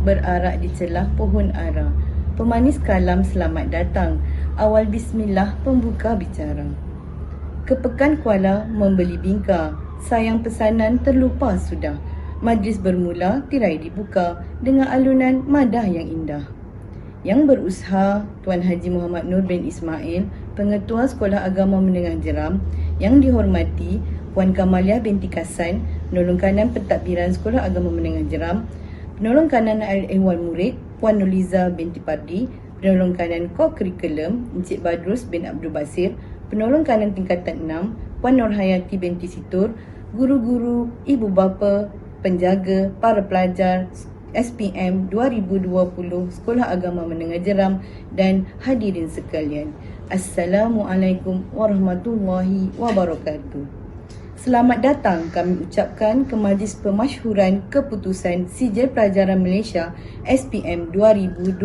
berarak di celah pohon ara. Pemanis kalam selamat datang, awal bismillah pembuka bicara. Kepekan Kuala membeli bingka, sayang pesanan terlupa sudah. Majlis bermula, tirai dibuka dengan alunan madah yang indah. Yang berusaha Tuan Haji Muhammad Nur bin Ismail, Pengetua Sekolah Agama Menengah Jeram. Yang dihormati Puan Kamaliah binti Kasan, Penolong Kanan Pentadbiran Sekolah Agama Menengah Jeram. Penolong Kanan Ehwal Murid Puan Nuliza binti Pardi. Penolong Kanan Co-Curriculum Encik Badrus bin Abdul Basir. Penolong Kanan Tingkatan 6 Puan Nurhayati binti Situr. Guru-guru, ibu bapa, penjaga, para pelajar SPM 2020 Sekolah Agama Menengah Jeram dan hadirin sekalian. Assalamualaikum warahmatullahi wabarakatuh. Selamat datang kami ucapkan ke Majlis Pemasyhuran Keputusan Sijil Pelajaran Malaysia SPM 2020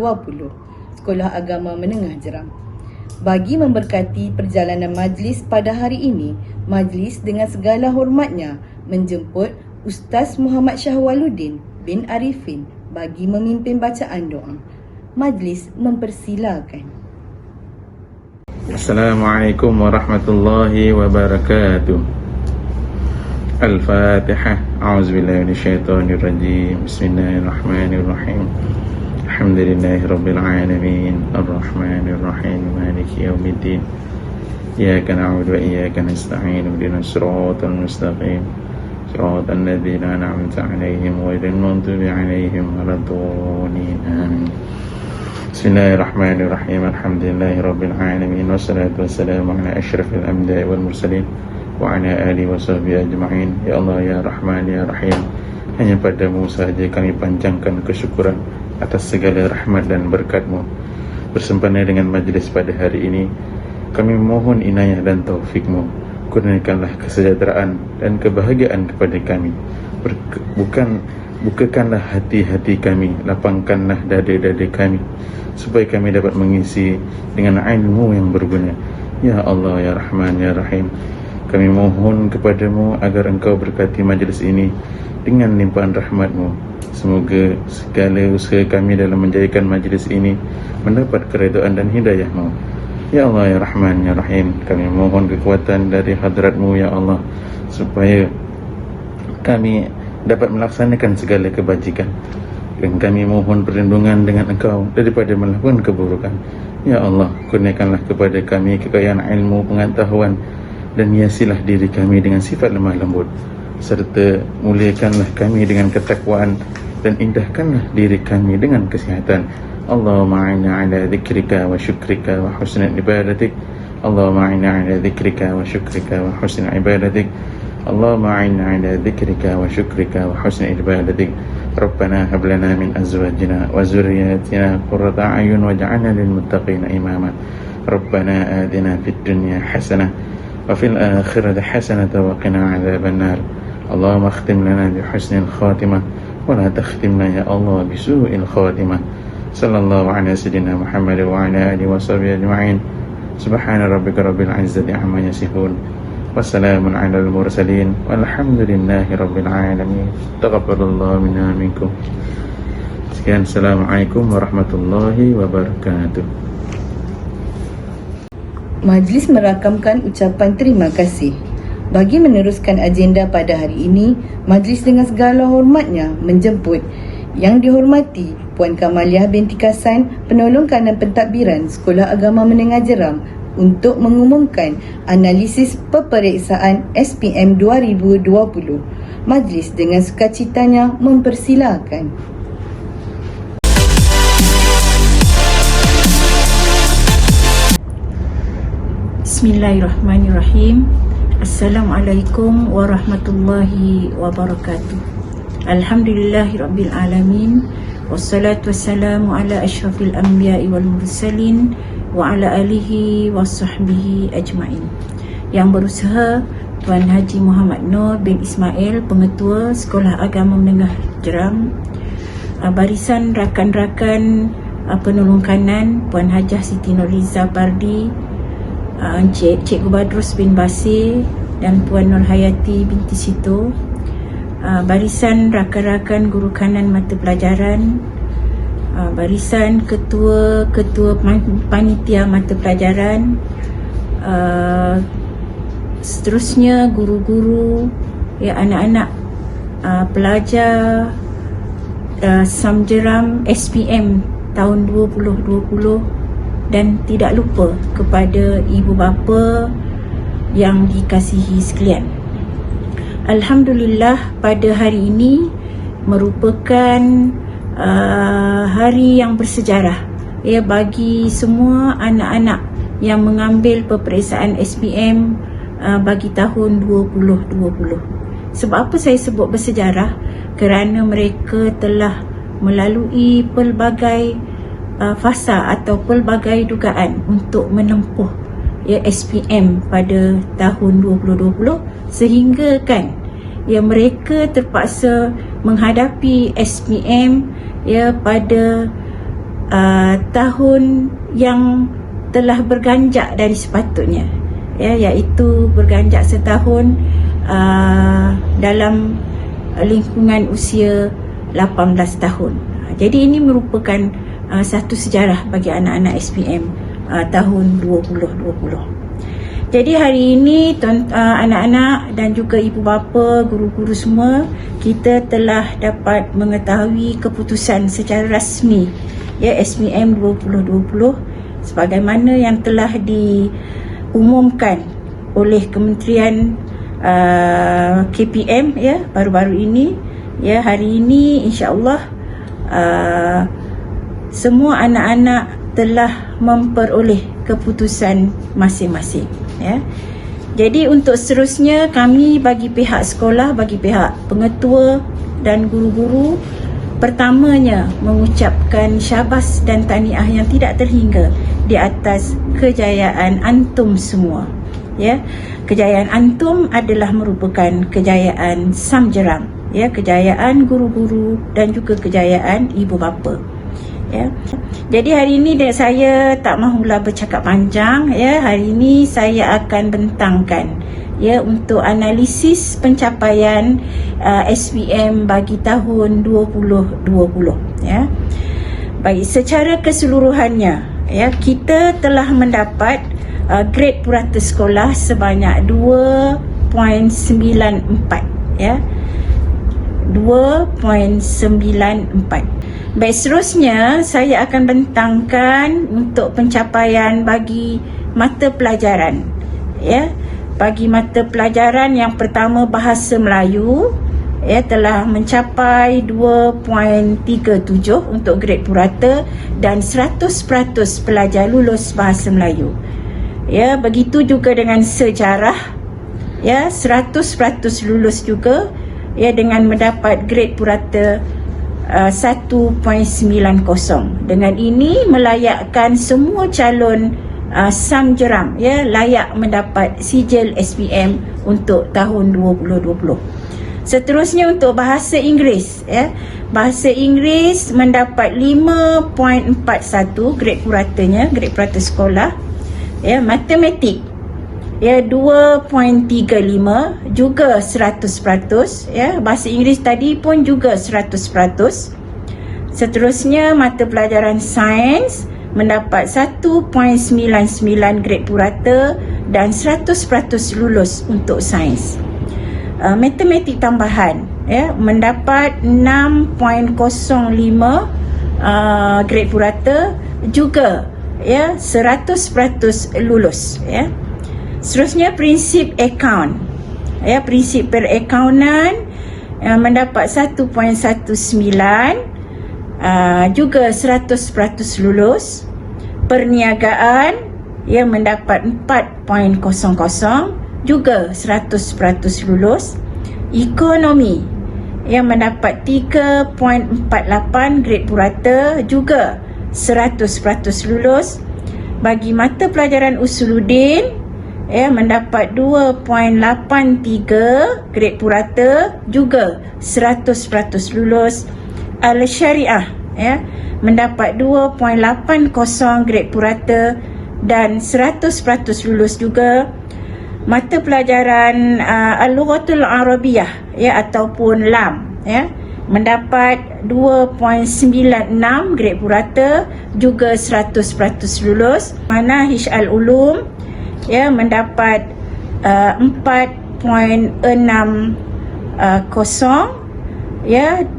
Sekolah Agama Menengah Jeram. Bagi memberkati perjalanan majlis pada hari ini, majlis dengan segala hormatnya menjemput Ustaz Muhammad Syahwaluddin bin Arifin bagi memimpin bacaan doa. Majlis mempersilakan. Assalamualaikum warahmatullahi wabarakatuh. Al-Fatihah. A'udzubillahi minasyaitonirrajim. Bismillahirrahmanirrahim. Alhamdulillahi rabbil alamin. Arrahmanirrahim. Maliki yaumiddin. Iyyaka na'budu wa iyyaka nasta'in. Ihdinas siratal mustaqim. Siratal ladzina an'amta 'alaihim ghairil maghdubi 'alaihim waladdallin. Amin. Bismillahirrahmanirrahim. Alhamdulillahi rabbil alamin. Wassalatu wassalamu ala asyrafil anbiya'i wal mursalin wa ala alihi wa sahbihi ajma'in. Ya Allah, ya Rahman, ya Rahim, hanya padamu sahaja kami panjangkan kesyukuran atas segala rahmat dan berkat-Mu. Bersempena dengan majlis pada hari ini, kami mohon inayah dan taufik-Mu. Kurniakanlah kesejahteraan dan kebahagiaan kepada kami. Bukakanlah hati-hati kami, lapangkanlah dada-dada kami, supaya kami dapat mengisi dengan ilmu yang berguna. Ya Allah, ya Rahman, ya Rahim, kami mohon kepadamu agar engkau berkati majlis ini dengan limpahan rahmat-Mu. Semoga segala usaha kami dalam menjadikan majlis ini mendapat keridhaan dan hidayah-Mu. Ya Allah, ya Rahman, ya Rahim, kami mohon kekuatan dari hadrat-Mu, ya Allah, supaya kami dapat melaksanakan segala kebajikan. Dan kami mohon perlindungan dengan engkau daripada melakukan keburukan. Ya Allah, kurniakanlah kepada kami kekayaan ilmu, pengetahuan, dan hiasilah diri kami dengan sifat lemah lembut, serta muliakanlah kami dengan ketakwaan, dan indahkanlah diri kami dengan kesihatan. Allahumma a'inna ala dzikrika wa syukrika wa husni ibadatik. Allahumma a'inna ala dzikrika wa syukrika wa husni ibadatik. Allahumma a'inna ala dzikrika wa syukrika wa husni ibadatik. Rabbana hab lana min azwajina wa zurriyyatina qurrata a'yun waj'alna lil muttaqina imama. Rabbana atina fid dunya hasanah wa fil akhirati hasanah wa qina adzaban nar. Allahumma akhtim lana bi husnil khatimah wa la takhtimna ya Allah bi su'il khatimah. Sallallahu ala sayyidina Muhammad wa ala alihi wa sahbihi ajma'in. Subhana rabbika rabbil izzati amma yasifun. Wassalamun ala al-mursalin walhamdulillahi rabbil alamin. Taqabbalallahu minna minkum. Sekian, assalamualaikum warahmatullahi wabarakatuh. Majlis merakamkan ucapan terima kasih. Bagi meneruskan agenda pada hari ini, majlis dengan segala hormatnya menjemput Yang dihormati Puan Kamaliah binti Kasan, Penolong Kanan Pentadbiran Sekolah Agama Menengah Jeram, untuk mengumumkan analisis peperiksaan SPM 2020. Majlis dengan sukacitanya mempersilakan. Bismillahirrahmanirrahim. Assalamualaikum warahmatullahi wabarakatuh. Alhamdulillahirabbil alamin. Wassalatu wassalamu ala asyrafil anbiya'i wal mursalin wa ala alihi wa sahbihi ajma'in. Yang berusaha Tuan Haji Muhammad Nur bin Ismail, Pengetua Sekolah Agama Menengah Jeram. Barisan rakan-rakan penolong kanan Puan Hajah Siti Nurliza Pardi, Cikgu Badrus bin Basir dan Puan Nurhayati binti Situ. Barisan rakan-rakan guru kanan mata pelajaran barisan ketua panitia mata pelajaran, seterusnya guru-guru, ya, anak-anak pelajar Samjeram SPM tahun 2020, dan tidak lupa kepada ibu bapa yang dikasihi sekalian. Alhamdulillah, pada hari ini merupakan hari yang bersejarah, ya, bagi semua anak-anak yang mengambil peperiksaan SPM bagi tahun 2020. Sebab apa saya sebut bersejarah? Kerana mereka telah melalui pelbagai fasa atau pelbagai dugaan untuk menempuh, ya, SPM pada tahun 2020, sehingga kan, ya, mereka terpaksa menghadapi SPM, ya, pada tahun yang telah berganjak dari sepatutnya, ya, iaitu berganjak setahun dalam lingkungan usia 18 tahun. Jadi ini merupakan satu sejarah bagi anak-anak SPM tahun 2020. Jadi hari ini anak-anak dan juga ibu bapa, guru-guru semua, kita telah dapat mengetahui keputusan secara rasmi, ya, SPM 2020 sebagaimana yang telah diumumkan oleh Kementerian KPM, ya, baru-baru ini, ya. Hari ini insya-Allah semua anak-anak telah memperoleh keputusan masing-masing, ya. Jadi untuk seterusnya, kami bagi pihak sekolah, bagi pihak pengetua dan guru-guru, pertamanya mengucapkan syabas dan tahniah yang tidak terhingga di atas kejayaan antum semua, ya. Kejayaan antum adalah merupakan kejayaan Samjeram, ya, kejayaan guru-guru dan juga kejayaan ibu bapa, ya. Jadi hari ini saya tak mahulah bercakap panjang, ya. Hari ini saya akan bentangkan, ya, untuk analisis pencapaian SPM bagi tahun 2020, ya. Baik, secara keseluruhannya, ya, kita telah mendapat grade purata sekolah sebanyak 2.94, ya, 2.94. Baik, seterusnya saya akan bentangkan untuk pencapaian bagi mata pelajaran, ya. Bagi mata pelajaran yang pertama, bahasa Melayu, ya, telah mencapai 2.37 untuk grade purata dan 100% pelajar lulus bahasa Melayu. Ya, begitu juga dengan sejarah, ya, 100% lulus juga, ya, dengan mendapat grade purata 1.90. Dengan ini melayakkan semua calon Samjeram, ya, layak mendapat sijil SPM untuk tahun 2020. Seterusnya untuk bahasa Inggeris, ya. Bahasa Inggeris mendapat 5.41 grade puratanya, grade purata sekolah. Ya, matematik, ya, 2.35 juga 100%, ya. Bahasa Inggeris tadi pun juga 100%. Seterusnya mata pelajaran sains mendapat 1.99 grade purata dan 100% lulus untuk sains. Matematik tambahan, ya, mendapat 6.05 grade purata juga, ya, 100% lulus, ya. Seterusnya prinsip akaun, ya, prinsip perakaunan mendapat 1.19 juga 100% lulus. Perniagaan, ya, mendapat 4.00 juga 100% lulus. Ekonomi, yang mendapat 3.48 grade purata juga 100% lulus. Bagi mata pelajaran usuluddin, ya, mendapat 2.83 grade purata juga 100% lulus. Al-Syariah, ya, mendapat 2.80 grade purata dan 100% lulus juga. Mata pelajaran Al-Lughatul Arabiyah, ya, ataupun LAM, ya, mendapat 2.96 grade purata, juga 100% lulus. Mana Hishal Ulum mendapat 4.60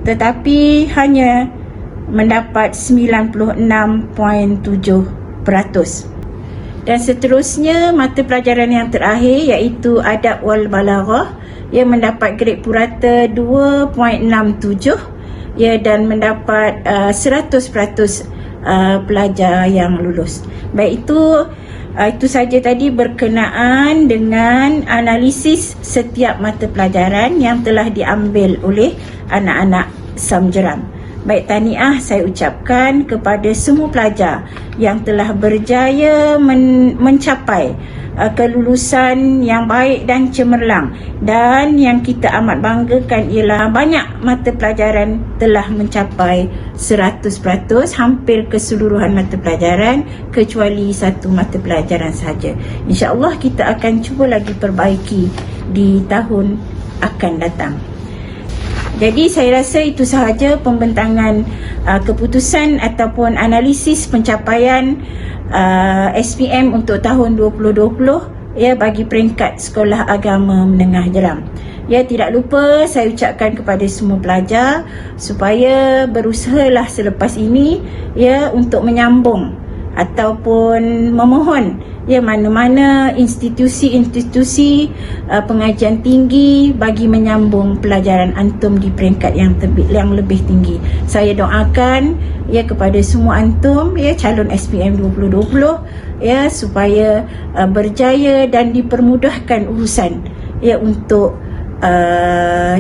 tetapi hanya mendapat 96.7%. Dan seterusnya mata pelajaran yang terakhir iaitu Adab wal Balaghah mendapat grade purata 2.67 dan mendapat 100% pelajar yang lulus. Baik, itu saja tadi berkenaan dengan analisis setiap mata pelajaran yang telah diambil oleh anak-anak Samjeram. Baik, tahniah saya ucapkan kepada semua pelajar yang telah berjaya mencapai kelulusan yang baik dan cemerlang. Dan yang kita amat banggakan ialah banyak mata pelajaran telah mencapai 100%, hampir keseluruhan mata pelajaran kecuali satu mata pelajaran sahaja. InsyaAllah kita akan cuba lagi perbaiki di tahun akan datang. Jadi saya rasa itu sahaja pembentangan keputusan ataupun analisis pencapaian SPM untuk tahun 2020 bagi peringkat Sekolah Agama Menengah Jeram. Tidak lupa saya ucapkan kepada semua pelajar supaya berusahalah selepas ini untuk menyambung ataupun memohon mana-mana institusi-institusi pengajian tinggi bagi menyambung pelajaran antum di peringkat yang lebih tinggi. Saya doakan kepada semua antum calon SPM 2020 supaya berjaya dan dipermudahkan urusan untuk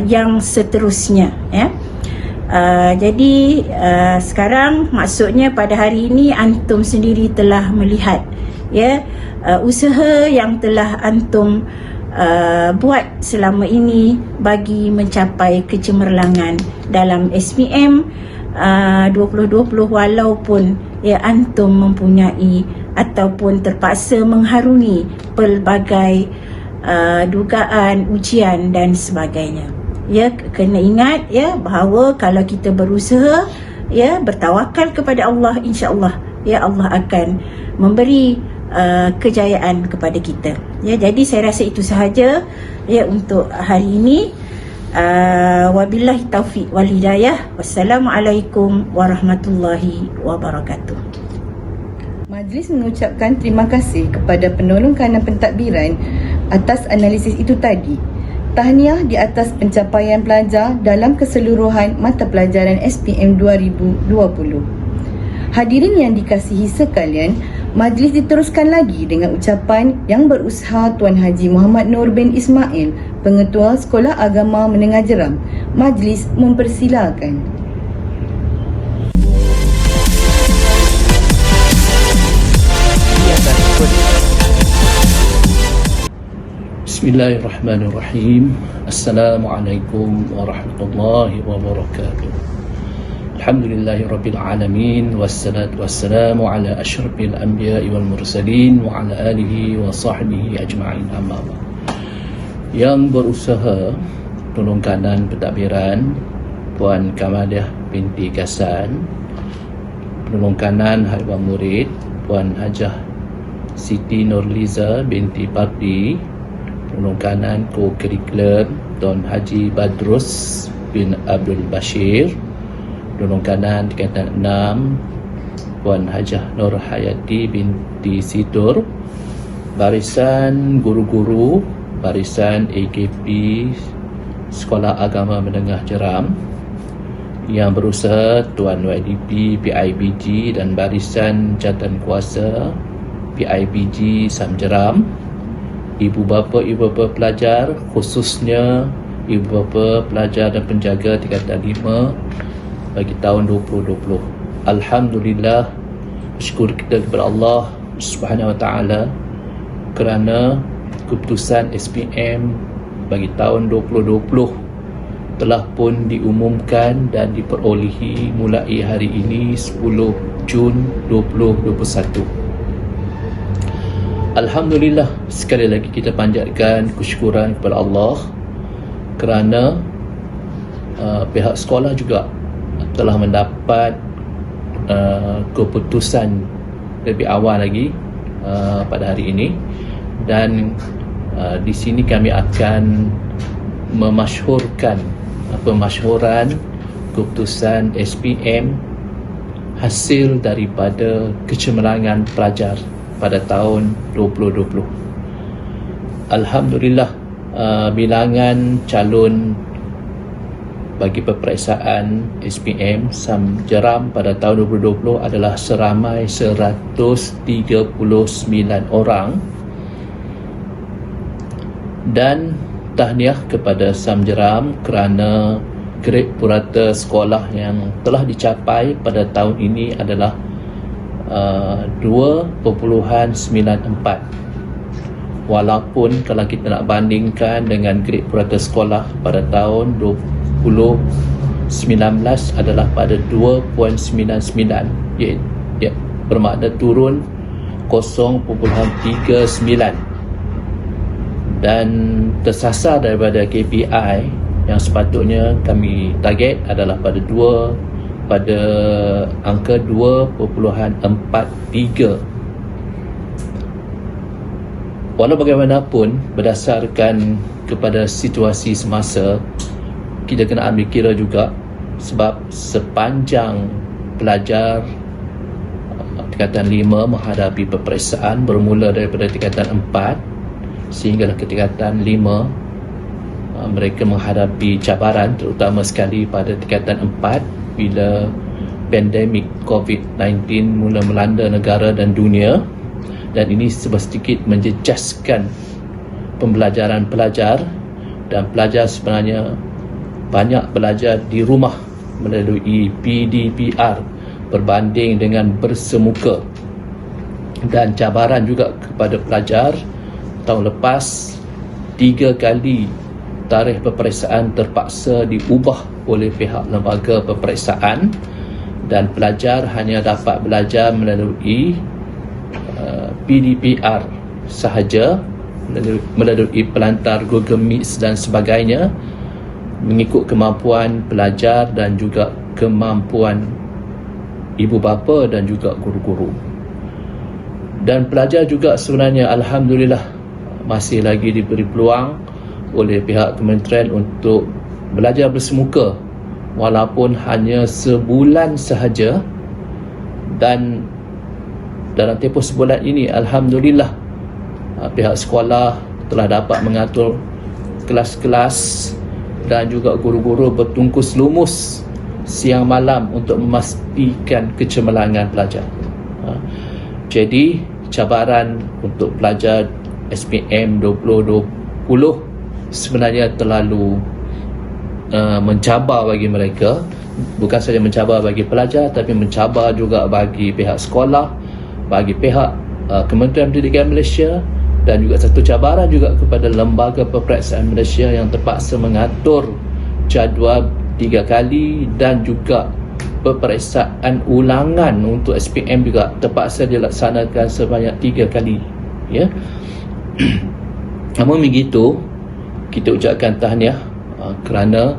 yang seterusnya. Jadi sekarang maksudnya pada hari ini antum sendiri telah melihat usaha yang telah antum buat selama ini bagi mencapai kecemerlangan dalam SPM 2020, walaupun antum mempunyai ataupun terpaksa mengharungi pelbagai dugaan, ujian dan sebagainya. Kena ingat bahawa kalau kita berusaha bertawakal kepada Allah, insya-Allah Allah akan memberi kejayaan kepada kita. Jadi saya rasa itu sahaja untuk hari ini. Wabillahi taufiq wal hidayah. Wassalamualaikum warahmatullahi wabarakatuh. Majlis mengucapkan terima kasih kepada penolong kanan pentadbiran atas analisis itu tadi. Tahniah di atas pencapaian pelajar dalam keseluruhan mata pelajaran SPM 2020. Hadirin yang dikasihi sekalian, majlis diteruskan lagi dengan ucapan yang berusaha Tuan Haji Muhammad Nur bin Ismail, Pengetua Sekolah Agama Menengah Jeram. Majlis mempersilakan. Bismillahirrahmanirrahim. Assalamualaikum warahmatullahi wabarakatuh. Alhamdulillahirabbil alamin, wassalatu wassalamu ala asyrafil anbiya'i wal mursalin wa ala alihi wa sahbihi ajma'in, amma ba'd. Yang berusaha tolong kanan pentadbiran Puan Kamaliah binti Gasan, penolong kanan hadirin murid Puan Hajah Siti Nurliza binti Pardi, penolong kanan co-curriculum Tuan Haji Badrus bin Abdul Bashir, penolong kanan tingkatan 6 Puan Hajah Nur Hayati binti Sidur, barisan guru-guru barisan AKP Sekolah Agama Menengah Jeram yang berusaha Tuan YDP PIBG dan barisan jawatan kuasa PIBG Samjeram, ibu bapa pelajar, khususnya ibu bapa pelajar dan penjaga tingkatan 5 bagi tahun 2020. Alhamdulillah, syukur kita kepada Allah Subhanahu Wa Taala kerana keputusan SPM bagi tahun 2020 telah pun diumumkan dan diperolehi mulai hari ini 10 Jun 2021. Alhamdulillah, sekali lagi kita panjatkan kesyukuran kepada Allah kerana pihak sekolah juga telah mendapat keputusan lebih awal lagi pada hari ini, dan di sini kami akan memasyhurkan pemasyhuran keputusan SPM hasil daripada kecemerlangan pelajar pada tahun 2020. Alhamdulillah, bilangan calon bagi peperiksaan SPM SAM Jeram pada tahun 2020 adalah seramai 139 orang, dan tahniah kepada SAM Jeram kerana grade purata sekolah yang telah dicapai pada tahun ini adalah 2.94, walaupun kalau kita nak bandingkan dengan grade purata sekolah pada tahun 2019 adalah pada 2.99, bermakna turun 0.39, dan tersasar daripada KPI yang sepatutnya kami target adalah pada angka 2.43. Walau bagaimanapun, berdasarkan kepada situasi semasa, kita kena ambil kira juga, sebab sepanjang pelajar tingkatan 5 menghadapi peperiksaan bermula daripada tingkatan 4 sehinggalah ke tingkatan 5, mereka menghadapi cabaran, terutama sekali pada tingkatan 4 bila pandemik COVID-19 mula melanda negara dan dunia, dan ini sedikit menjejaskan pembelajaran pelajar, dan pelajar sebenarnya banyak belajar di rumah melalui PDPR berbanding dengan bersemuka, dan cabaran juga kepada pelajar. Tahun lepas 3 kali tarikh peperiksaan terpaksa diubah oleh pihak lembaga peperiksaan, dan pelajar hanya dapat belajar melalui PDPR sahaja, melalui pelantar Google Meet dan sebagainya, mengikut kemampuan pelajar dan juga kemampuan ibu bapa dan juga guru-guru. Dan pelajar juga sebenarnya alhamdulillah masih lagi diberi peluang oleh pihak kementerian untuk belajar bersemuka walaupun hanya sebulan sahaja, dan dalam tempoh sebulan ini alhamdulillah pihak sekolah telah dapat mengatur kelas-kelas dan juga guru-guru bertungkus lumus siang malam untuk memastikan kecemerlangan pelajar. Jadi cabaran untuk pelajar SPM 2020 sebenarnya terlalu mencabar bagi mereka. Bukan saja mencabar bagi pelajar, tapi mencabar juga bagi pihak sekolah, bagi pihak Kementerian Pendidikan Malaysia, dan juga satu cabaran juga kepada Lembaga Peperiksaan Malaysia yang terpaksa mengatur jadual 3 kali, dan juga peperiksaan ulangan untuk SPM juga terpaksa dilaksanakan sebanyak 3 kali, ya. Namun begitu, kita ucapkan tahniah kerana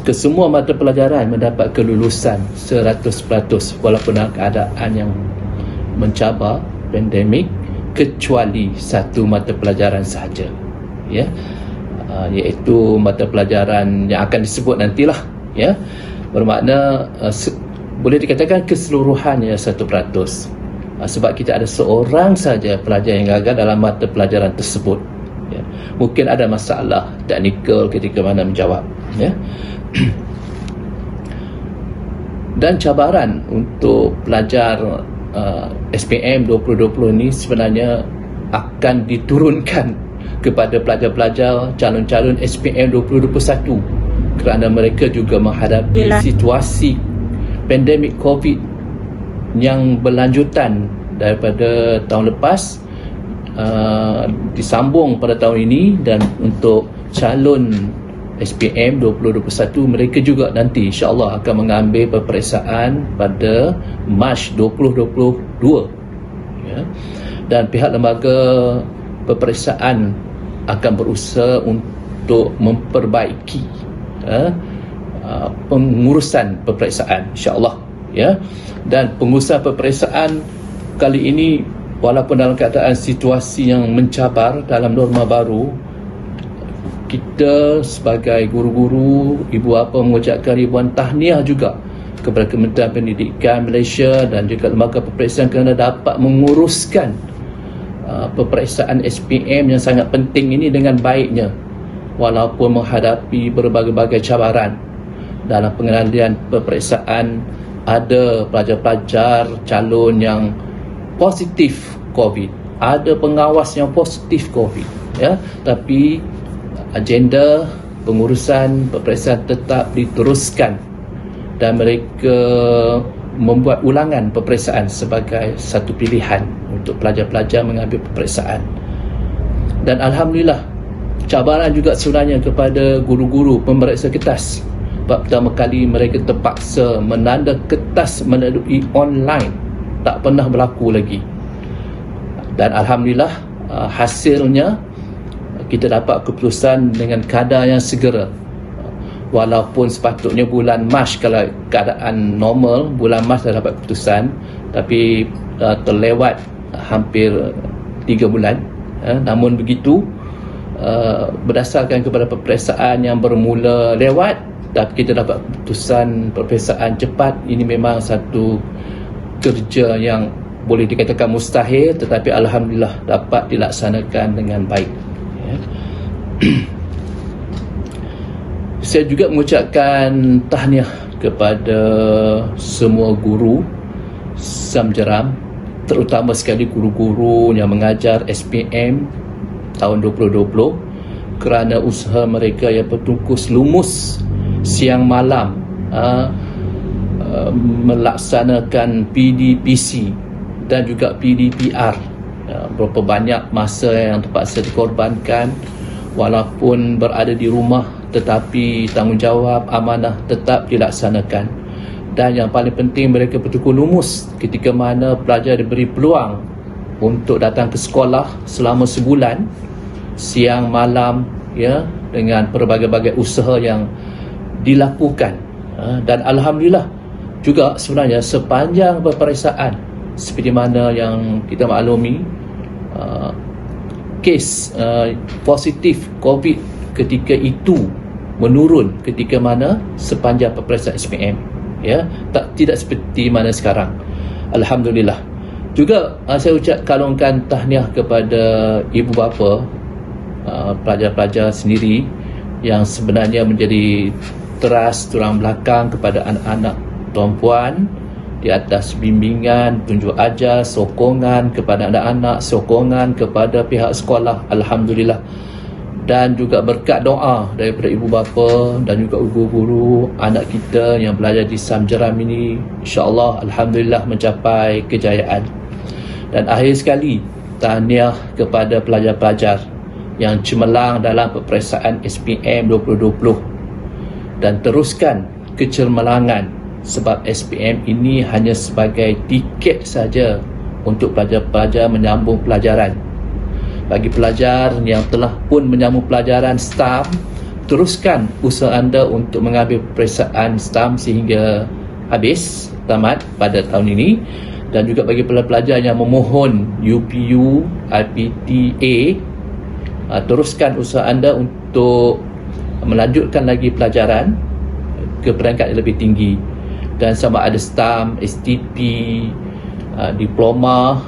kesemua mata pelajaran mendapat kelulusan 100% walaupun dalam keadaan yang mencabar pandemik, kecuali satu mata pelajaran sahaja, ya, iaitu mata pelajaran yang akan disebut nantilah, ya, bermakna boleh dikatakan keseluruhannya 100%, sebab kita ada seorang saja pelajar yang gagal dalam mata pelajaran tersebut, ya. Mungkin ada masalah teknikal ketika mana menjawab, ya. Dan cabaran untuk pelajar SPM 2020 ini sebenarnya akan diturunkan kepada pelajar-pelajar calon-calon SPM 2021 kerana mereka juga menghadapi situasi pandemik COVID yang berlanjutan daripada tahun lepas, disambung pada tahun ini. Dan untuk calon SPM 2021, mereka juga nanti insyaAllah akan mengambil peperiksaan pada Mac 2022, ya. Dan pihak lembaga peperiksaan akan berusaha untuk memperbaiki pengurusan peperiksaan, insya-Allah, ya. Dan pengurusan peperiksaan kali ini, walaupun dalam keadaan situasi yang mencabar dalam norma baru, kita sebagai guru-guru, ibu bapa mengucapkan ribuan tahniah juga kepada Kementerian Pendidikan Malaysia dan juga lembaga peperiksaan kerana dapat menguruskan peperiksaan SPM yang sangat penting ini dengan baiknya, walaupun menghadapi berbagai-bagai cabaran dalam pengendalian peperiksaan. Ada pelajar-pelajar calon yang positif COVID, ada pengawas yang positif COVID, ya, tapi agenda pengurusan peperiksaan tetap diteruskan dan mereka membuat ulangan peperiksaan sebagai satu pilihan untuk pelajar-pelajar mengambil peperiksaan. Dan alhamdulillah, cabaran juga sebenarnya kepada guru-guru pemeriksa kertas. Pertama kali mereka terpaksa menanda kertas melalui online, tak pernah berlaku lagi. Dan alhamdulillah, hasilnya kita dapat keputusan dengan kadar yang segera. Walaupun sepatutnya bulan Mac, kalau keadaan normal bulan Mac dah dapat keputusan, tapi terlewat hampir 3 bulan. Namun begitu, berdasarkan kepada peperiksaan yang bermula lewat, tapi kita dapat keputusan peperiksaan cepat. Ini memang satu kerja yang boleh dikatakan mustahil, tetapi alhamdulillah dapat dilaksanakan dengan baik, ya. Saya juga mengucapkan tahniah kepada semua guru Samjeram, terutama sekali guru-guru yang mengajar SPM tahun 2020, kerana usaha mereka yang bertungkus lumus siang malam melaksanakan PDPC dan juga PDPR. Berapa banyak masa yang terpaksa dikorbankan, walaupun berada di rumah, tetapi tanggungjawab amanah tetap dilaksanakan. Dan yang paling penting, mereka betul-betul lumus ketika mana pelajar diberi peluang untuk datang ke sekolah selama sebulan, siang malam, ya, dengan berbagai-bagai usaha yang dilakukan. Dan alhamdulillah juga sebenarnya sepanjang peperiksaan, seperti mana yang kita maklumi, kes positif COVID ketika itu menurun ketika mana sepanjang peperiksaan SPM, ya, tidak seperti mana sekarang, alhamdulillah. Juga saya kalungkan tahniah kepada ibu bapa pelajar-pelajar sendiri yang sebenarnya menjadi teras tulang belakang kepada anak-anak perempuan di atas bimbingan, tunjuk ajar, sokongan kepada anak-anak, sokongan kepada pihak sekolah, alhamdulillah. Dan juga berkat doa daripada ibu bapa dan juga guru-guru anak kita yang belajar di Samjeram ini, insya-Allah alhamdulillah mencapai kejayaan. Dan akhir sekali, tahniah kepada pelajar-pelajar yang cemerlang dalam peperiksaan SPM 2020, dan teruskan kecemerlangan, sebab SPM ini hanya sebagai tiket saja untuk pelajar-pelajar menyambung pelajaran. Bagi pelajar yang telah pun menyambung pelajaran STAM, teruskan usaha anda untuk mengambil peperiksaan STAM sehingga habis, tamat pada tahun ini. Dan juga bagi pelajar yang memohon UPU, IPTA, teruskan usaha anda untuk melanjutkan lagi pelajaran ke peringkat yang lebih tinggi. Dan sama ada STAM, STP, diploma,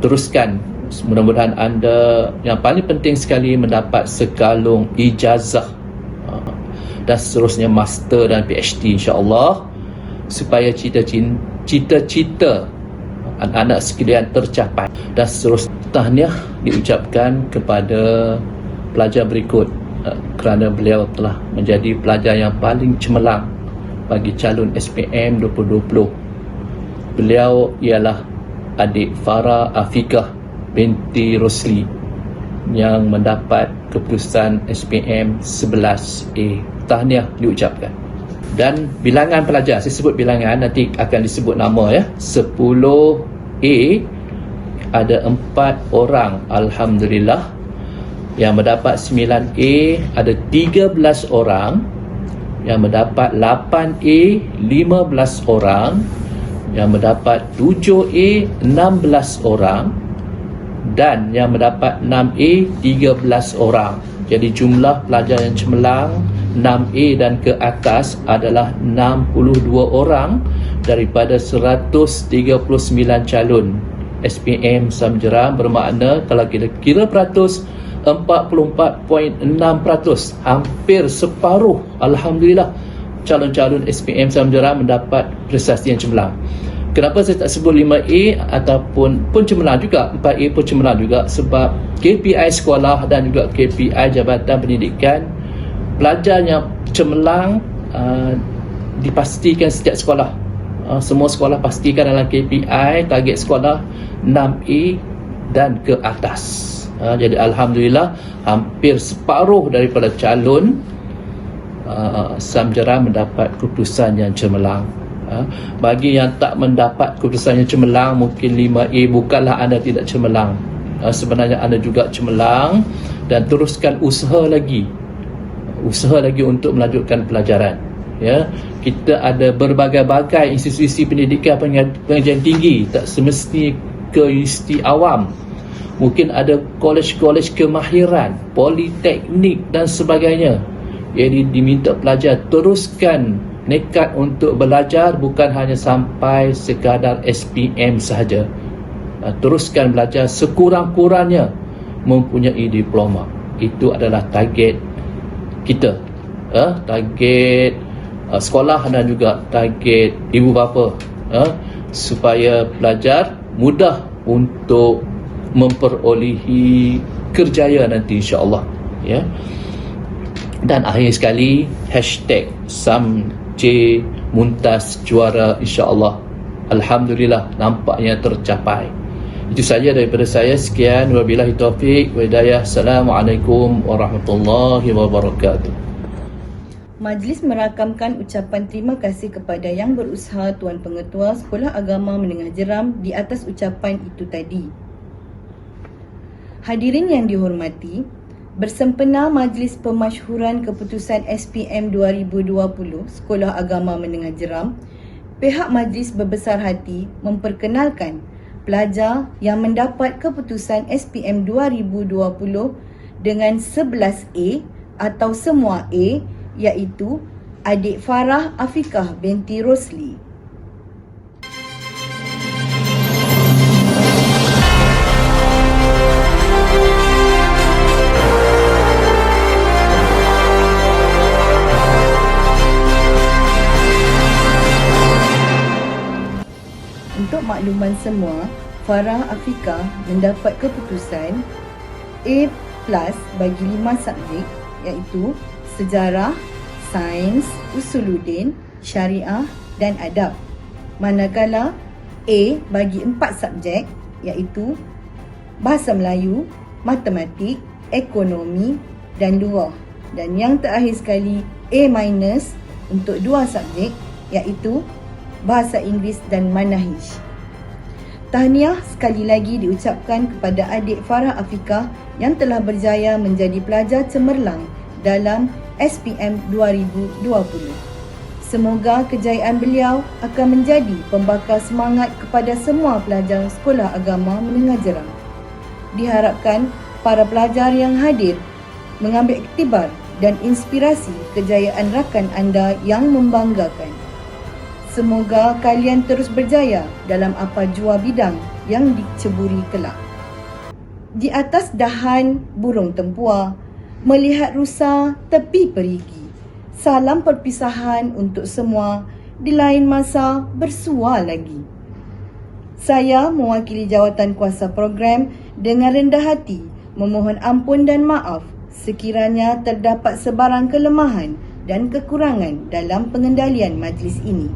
teruskan. Mudah-mudahan anda, yang paling penting sekali, mendapat sekalung ijazah dan seterusnya master dan PhD, insya-Allah, supaya cita-cita anak-anak sekalian tercapai. Dan seterusnya tahniah diucapkan kepada pelajar berikut, kerana beliau telah menjadi pelajar yang paling cemerlang bagi calon SPM 2020. Beliau ialah adik Farah Afiqah binti Rosli yang mendapat keputusan SPM 11A. Tahniah diucapkan. Dan bilangan pelajar, saya sebut bilangan, nanti akan disebut nama, ya. 10A ada 4 orang, alhamdulillah. Yang mendapat 9A ada 13 orang. yang mendapat 8A 15 orang, yang mendapat 7A 16 orang, dan yang mendapat 6A 13 orang. Jadi jumlah pelajar yang cemerlang 6A dan ke atas adalah 62 orang daripada 139 calon SPM Samjeram. Bermakna kalau kita kira peratus, 44.6%, hampir separuh, alhamdulillah, calon-calon SPM Samjeram mendapat prestasi yang cemerlang. Kenapa saya tak sebut 5A ataupun pun cemerlang juga, 4A pun cemerlang juga? Sebab KPI sekolah dan juga KPI Jabatan Pendidikan, pelajar yang cemerlang dipastikan setiap sekolah. Semua sekolah pastikan dalam KPI target sekolah 6A dan ke atas. Jadi alhamdulillah, hampir separuh daripada calon Samjeram mendapat keputusan yang cemerlang. Bagi yang tak mendapat keputusan yang cemerlang, mungkin 5A, bukanlah anda tidak cemerlang. Sebenarnya anda juga cemerlang, dan teruskan usaha lagi untuk melanjutkan pelajaran. Ya, kita ada berbagai-bagai institusi pendidikan pengajian tinggi, tak semesti ke universiti awam. Mungkin ada kolej-kolej kemahiran, politeknik dan sebagainya. Jadi diminta pelajar teruskan nekat untuk belajar, bukan hanya sampai sekadar SPM sahaja. Teruskan belajar sekurang-kurangnya mempunyai diploma. Itu adalah target kita. Target sekolah dan juga target ibu bapa, supaya pelajar mudah untuk memperolehi kerjaya nanti, insya-Allah, ya. Dan akhir sekali, #SamJ Muntas juara, insya-Allah. Alhamdulillah, nampaknya tercapai. Itu saja daripada saya. Sekian, wabillahi taufiq wa hidayah. Assalamualaikum warahmatullahi wabarakatuh. Majlis merakamkan ucapan terima kasih kepada Yang Berusaha Tuan Pengetua Sekolah Agama Menengah Jeram di atas ucapan itu tadi. Hadirin yang dihormati, bersempena Majlis Pemasyhuran Keputusan SPM 2020 Sekolah Agama Menengah Jeram, pihak majlis berbesar hati memperkenalkan pelajar yang mendapat keputusan SPM 2020 dengan 11A atau semua A, iaitu adik Farah Afikah binti Rosli. Untuk makluman semua, Farah Afikah mendapat keputusan A+ bagi 5 subjek, iaitu sejarah, sains, usuluddin, syariah dan adab. Manakala A bagi 4 subjek, iaitu bahasa Melayu, matematik, ekonomi dan lughah. Dan yang terakhir sekali, A- untuk 2 subjek, iaitu bahasa Inggeris dan manahij. Tahniah sekali lagi diucapkan kepada adik Farah Afikah yang telah berjaya menjadi pelajar cemerlang dalam SPM 2020. Semoga kejayaan beliau akan menjadi pembakar semangat kepada semua pelajar Sekolah Agama Menengah Jeram. Diharapkan para pelajar yang hadir mengambil iktibar dan inspirasi kejayaan rakan anda yang membanggakan. Semoga kalian terus berjaya dalam apa jua bidang yang diceburi kelak. Di atas dahan burung tempua, melihat rusa tepi perigi. Salam perpisahan untuk semua, di lain masa bersua lagi. Saya mewakili jawatan kuasa program dengan rendah hati memohon ampun dan maaf sekiranya terdapat sebarang kelemahan dan kekurangan dalam pengendalian majlis ini.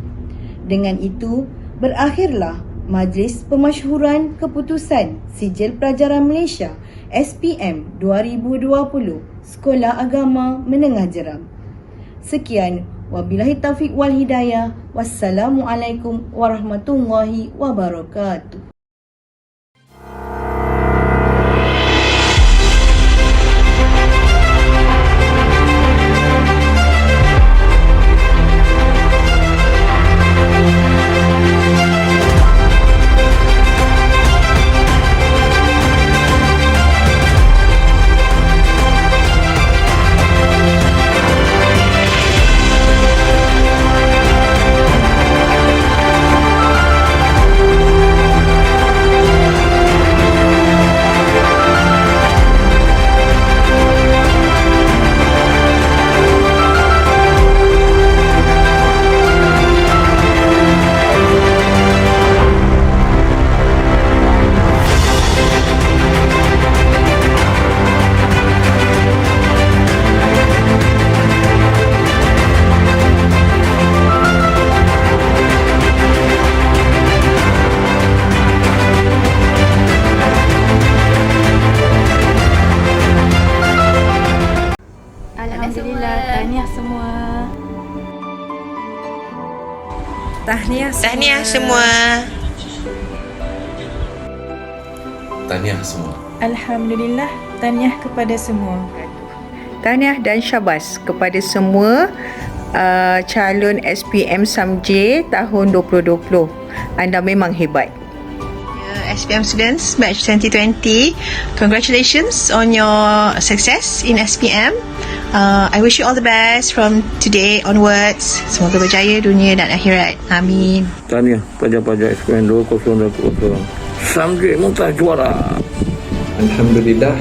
Dengan itu, berakhirlah Majlis Pemasyhuran Keputusan Sijil Pelajaran Malaysia SPM 2020 Sekolah Agama Menengah Jeram. Sekian, wabillahi taufiq wal hidayah. Wassalamualaikum warahmatullahi wabarakatuh. Tahniah semua. Tahniah semua. Alhamdulillah, tahniah kepada semua. Tahniah dan syabas kepada semua calon SPM SAMJ tahun 2020. Anda memang hebat. SPM students batch 2020, congratulations on your success in SPM. I wish you all the best from today onwards. Semoga berjaya dunia dan akhirat. Amin. Tahniah pelajar-pelajar SPM 2020. Samjid Mumtaz juara. Alhamdulillah,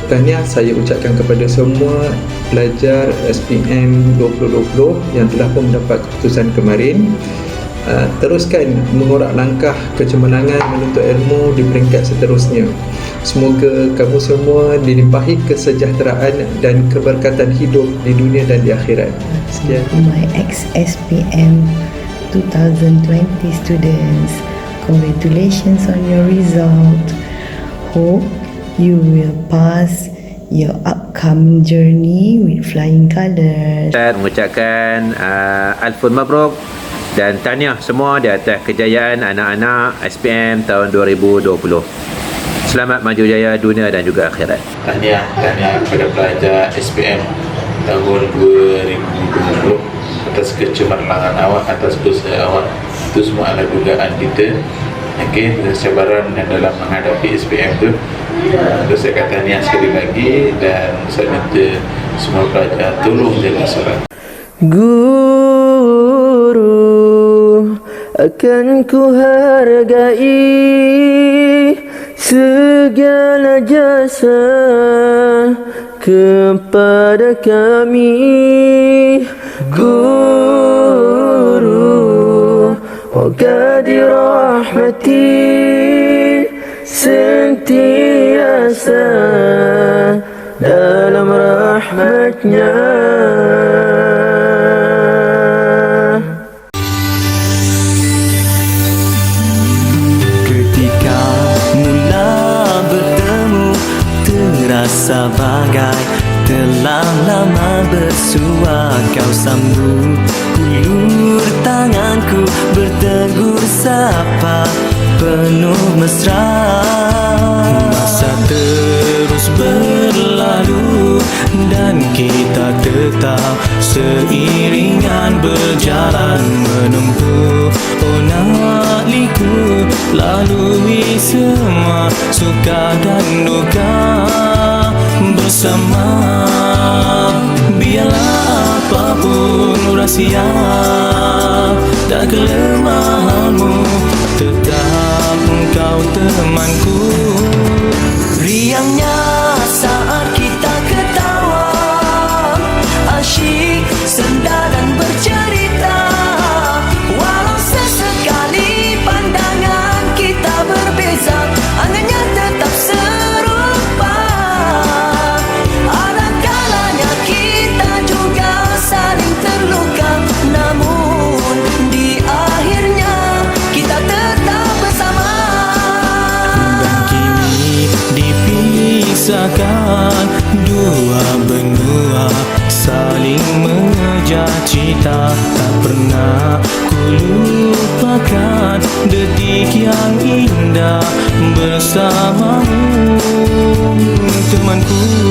tahniah saya ucapkan kepada semua pelajar SPM 2020 yang telah pun mendapat keputusan kemarin. Teruskan mengorak langkah kecemerlangan menuntut ilmu di peringkat seterusnya. Semoga kamu semua dilimpahi kesejahteraan dan keberkatan hidup di dunia dan di akhirat. Sekian. My ex-SPM 2020 students, congratulations on your result. Hope you will pass your upcoming journey with flying colours. Saya mengucapkan Alfun Mabruk dan tahniah semua di atas kejayaan anak-anak SPM tahun 2020. Selamat maju jaya dunia dan juga akhirat. Tahniah kepada pelajar SPM tahun 2020 atas kecemerlangan awak, atas usaha awak. Itu semua adalah dugaan kita. Okey, cabaran yang dalam menghadapi SPM tu. Terus saya kata tahniah sekali lagi dan saya minta semua pelajar tolong jaga solat. Guru, akan ku hargai segala jasa kepada kami. Guru, moga dirahmati sentiasa dalam rahmatnya. Ketika mula bertemu, terasa bagai telah lama bersua. Kau sambut ulur tanganku, bertegur sapa penuh mesra. Masa terus berlalu dan kita tetap seiringan berjalan menempuh liku, lalui semua suka dan duka bersama. Biarlah apapun rahsia dan kelemahanmu, tetap engkau temanku. Riangnya saat kita ketawa, asyik senda dan bercerita. Walau sesekali pandangan kita berbeza, angannya tetap serupa. Ada kalanya kita juga saling terluka, namun di akhirnya kita tetap bersama. Dan kini dipisahkan dua benua, saling mengejar cita. Tak pernah ku lupakan detik yang indah bersamamu, temanku.